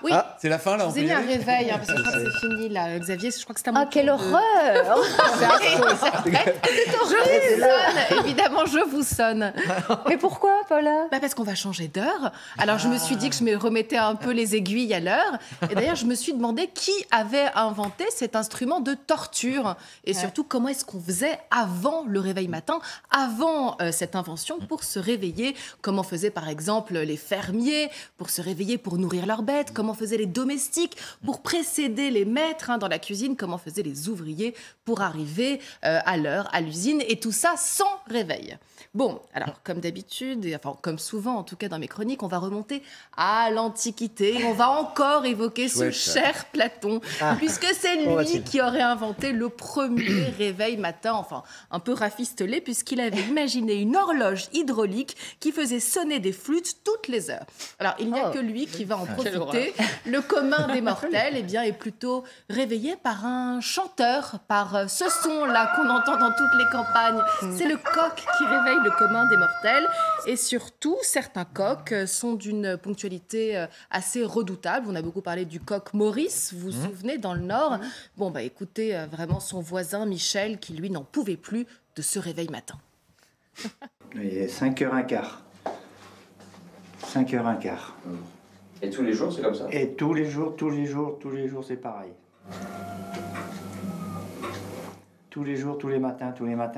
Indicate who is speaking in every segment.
Speaker 1: Oui.
Speaker 2: Ah, c'est la fin là.
Speaker 1: Je vous ai mis un réveil, parce que je crois que c'est fini là, Xavier. Je crois que c'est à mon
Speaker 3: Ah, quelle
Speaker 1: tour
Speaker 3: horreur.
Speaker 1: C'est affreux, c'est vrai. Je vous sonne, évidemment, je vous sonne.
Speaker 3: Mais pourquoi, Paula?
Speaker 1: Parce qu'on va changer d'heure. Alors, je me suis dit que je me remettais un peu les aiguilles à l'heure. Et d'ailleurs, je me suis demandé qui avait inventé cet instrument de torture. Et surtout, comment est-ce qu'on faisait avant le réveil matin, avant cette invention pour se réveiller. Comment faisaient, par exemple, les fermiers pour se réveiller, pour nourrir leurs bêtes. Comment faisaient les domestiques pour précéder les maîtres dans la cuisine. Comment faisaient les ouvriers pour arriver à l'heure à l'usine. Et tout ça sans réveil. Bon, alors, comme d'habitude, enfin, comme souvent, en tout cas dans mes chroniques, on va remonter à l'Antiquité. On va encore évoquer ce cher Platon, puisque c'est lui qui aurait inventé le premier réveil matin, enfin, un peu rafistolé, puisqu'il avait imaginé une horloge hydraulique qui faisait sonner des flûtes toutes les heures. Alors, il n'y a que lui qui va en profiter. Le commun des mortels, eh bien, est plutôt réveillé par un chanteur, par ce son-là qu'on entend dans toutes les campagnes. C'est le coq qui réveille le commun des mortels. Et surtout, certains coqs sont d'une ponctualité assez redoutable. On a beaucoup parlé du coq Maurice, vous vous souvenez, dans le Nord. Bon, bah écoutez, vraiment son voisin Michel, qui lui n'en pouvait plus de ce réveil matin.
Speaker 4: Il est 5h15. 5h15.
Speaker 5: Et tous les jours, c'est comme ça?
Speaker 4: Et tous les jours, c'est pareil. Tous les jours, tous les matins,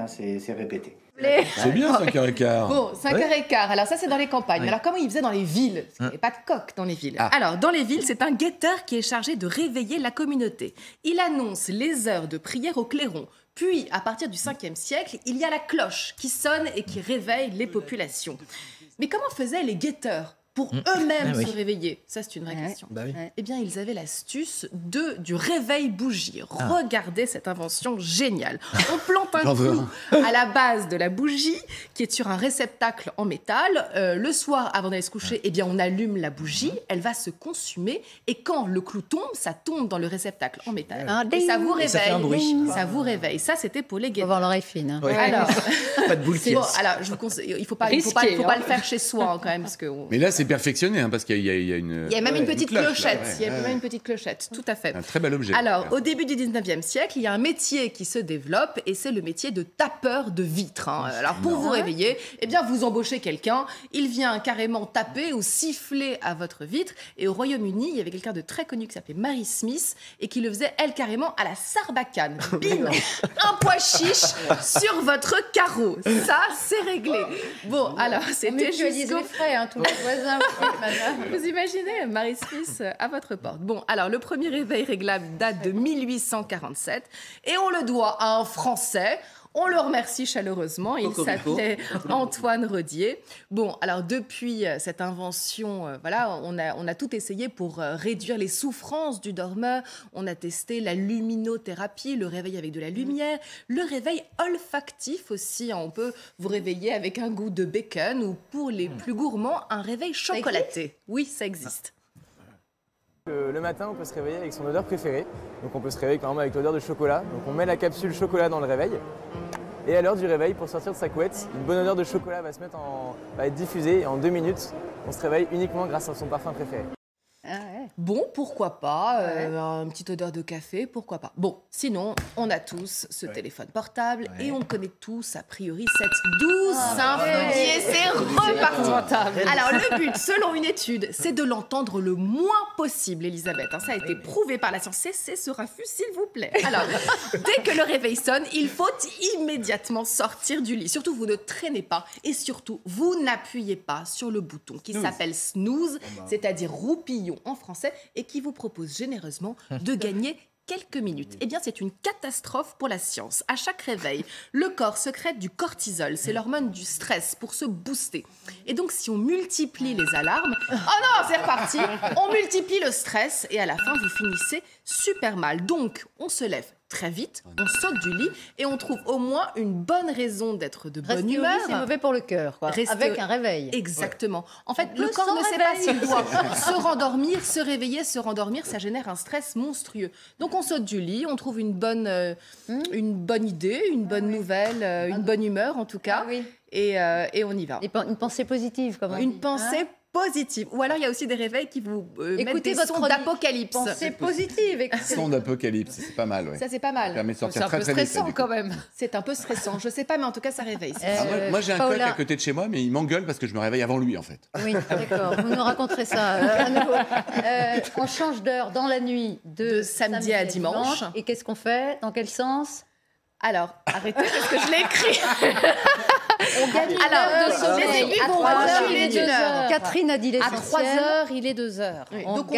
Speaker 4: c'est répété.
Speaker 2: C'est bien 5h15.
Speaker 1: Bon, 5h15. Alors ça, c'est dans les campagnes. Mais alors comment ils faisaient dans les villes? Parce qu'il n'y avait pas de coq dans les villes. Alors, dans les villes, c'est un guetteur qui est chargé de réveiller la communauté. Il annonce les heures de prière au clairon. Puis, à partir du 5e siècle, il y a la cloche qui sonne et qui réveille les populations. Mais comment faisaient les guetteurs pour eux-mêmes se réveiller? Ça, c'est une vraie question. Eh bien, ils avaient l'astuce du réveil bougie. Regardez cette invention géniale. On plante un clou à la base de la bougie, qui est sur un réceptacle en métal. Le soir, avant d'aller se coucher, eh bien, on allume la bougie. Elle va se consumer. Et quand le clou tombe, ça tombe dans le réceptacle en métal. Et ça vous réveille.
Speaker 2: Ça fait un bruit.
Speaker 1: Ça vous réveille. Ça, c'était pour les guetteurs.
Speaker 3: Faut avoir l'oreille fine. Hein.
Speaker 1: Alors,
Speaker 2: Pas de boule qui
Speaker 1: bon, alors, je vous conseille, il ne faut pas le faire chez soi quand même. Parce que
Speaker 2: Mais là, c'est perfectionné, parce qu'il y a une...
Speaker 1: Il y a même une petite clochette.
Speaker 2: Là,
Speaker 1: Il y a même une petite clochette, tout à fait.
Speaker 2: Un très bel objet.
Speaker 1: Alors, au début du 19e siècle, il y a un métier qui se développe et c'est le métier de tapeur de vitres. Alors, pour vous réveiller, eh bien, vous embauchez quelqu'un, il vient carrément taper ou siffler à votre vitre. Et au Royaume-Uni, il y avait quelqu'un de très connu qui s'appelait Mary Smith et qui le faisait, elle, carrément à la sarbacane. Bim! Un pois chiche sur votre carreau. Ça, c'est réglé. Bon, alors, c'était jusqu'au...
Speaker 3: les frais, tous les voisins.
Speaker 1: Vous imaginez Mary Smith à votre porte. Bon, alors le premier réveil réglable date de 1847 et on le doit à un Français. On le remercie chaleureusement. Il s'appelait Antoine Rodier. Bon, alors depuis cette invention, voilà, on a tout essayé pour réduire les souffrances du dormeur. On a testé la luminothérapie, le réveil avec de la lumière, le réveil olfactif aussi. On peut vous réveiller avec un goût de bacon ou pour les plus gourmands, un réveil chocolaté. Oui, ça existe.
Speaker 6: Le matin, on peut se réveiller avec son odeur préférée. Donc on peut se réveiller quand même avec l'odeur de chocolat. Donc on met la capsule chocolat dans le réveil. Et à l'heure du réveil, pour sortir de sa couette, une bonne odeur de chocolat va être diffusée. Et en 2 minutes, on se réveille uniquement grâce à son parfum préféré.
Speaker 1: Bon, pourquoi pas, une petite odeur de café, pourquoi pas. Bon, sinon, on a tous ce téléphone portable et on connaît tous, a priori, cette douce symphonie et c'est reparti. Alors, le but, selon une étude, c'est de l'entendre le moins possible, Elisabeth. Ça a été prouvé par la science. Cessez ce raffut, s'il vous plaît. Alors, dès que le réveil sonne, il faut immédiatement sortir du lit. Surtout, vous ne traînez pas et surtout, vous n'appuyez pas sur le bouton qui s'appelle snooze, c'est-à-dire roupillon en français, et qui vous propose généreusement de gagner quelques minutes. Eh bien, c'est une catastrophe pour la science. À chaque réveil, le corps sécrète du cortisol, c'est l'hormone du stress, pour se booster. Et donc, si on multiplie les alarmes, oh non, c'est reparti, on multiplie le stress et à la fin, vous finissez super mal. Donc, on se lève très vite, on saute du lit et on trouve au moins une bonne raison d'être de bonne humeur.
Speaker 3: Rester au lit, c'est mauvais pour le cœur, quoi. Avec un réveil.
Speaker 1: Exactement. En fait, le corps ne sait pas s'il doit se rendormir, se réveiller, se rendormir. Ça génère un stress monstrueux. Donc, on saute du lit, on trouve une bonne idée, une bonne nouvelle, une bonne humeur en tout cas. Et on y va.
Speaker 3: Une pensée positive, quand même.
Speaker 1: Une pensée positives. Ou alors il y a aussi des réveils qui vous mettent
Speaker 3: Écoutez
Speaker 1: des
Speaker 3: votre
Speaker 1: sons d'apocalypse.
Speaker 3: Pensée positive.
Speaker 2: Son d'apocalypse, c'est pas mal, ouais.
Speaker 1: Ça c'est pas mal.
Speaker 2: Ça permet de
Speaker 3: C'est
Speaker 2: sortir
Speaker 3: un
Speaker 2: très
Speaker 3: peu
Speaker 2: très vite.
Speaker 3: stressant quand même.
Speaker 1: C'est un peu stressant. Je sais pas, mais en tout cas ça réveille.
Speaker 2: Ah, moi j'ai un coq
Speaker 3: Paola.
Speaker 2: à côté de chez moi, mais il m'engueule parce que je me réveille avant lui en fait.
Speaker 3: Oui, d'accord. Vous nous raconterez ça à nouveau. On change d'heure dans la nuit de
Speaker 1: samedi à dimanche.
Speaker 3: Et qu'est-ce qu'on fait? Dans quel sens?
Speaker 1: Alors, arrêtez parce que je l'ai écrit.
Speaker 3: On gagne une
Speaker 1: Alors,
Speaker 3: heure de
Speaker 1: les
Speaker 3: sommeil.
Speaker 1: aiguilles
Speaker 3: À
Speaker 1: vont
Speaker 3: 3 heures,
Speaker 1: reculer
Speaker 3: il est
Speaker 1: d'une
Speaker 3: 2
Speaker 1: heure.
Speaker 3: heures. Catherine a dit
Speaker 7: À
Speaker 3: l'essentiel.
Speaker 7: 3 heures, il est 2 heures.
Speaker 1: Oui,
Speaker 3: On
Speaker 1: donc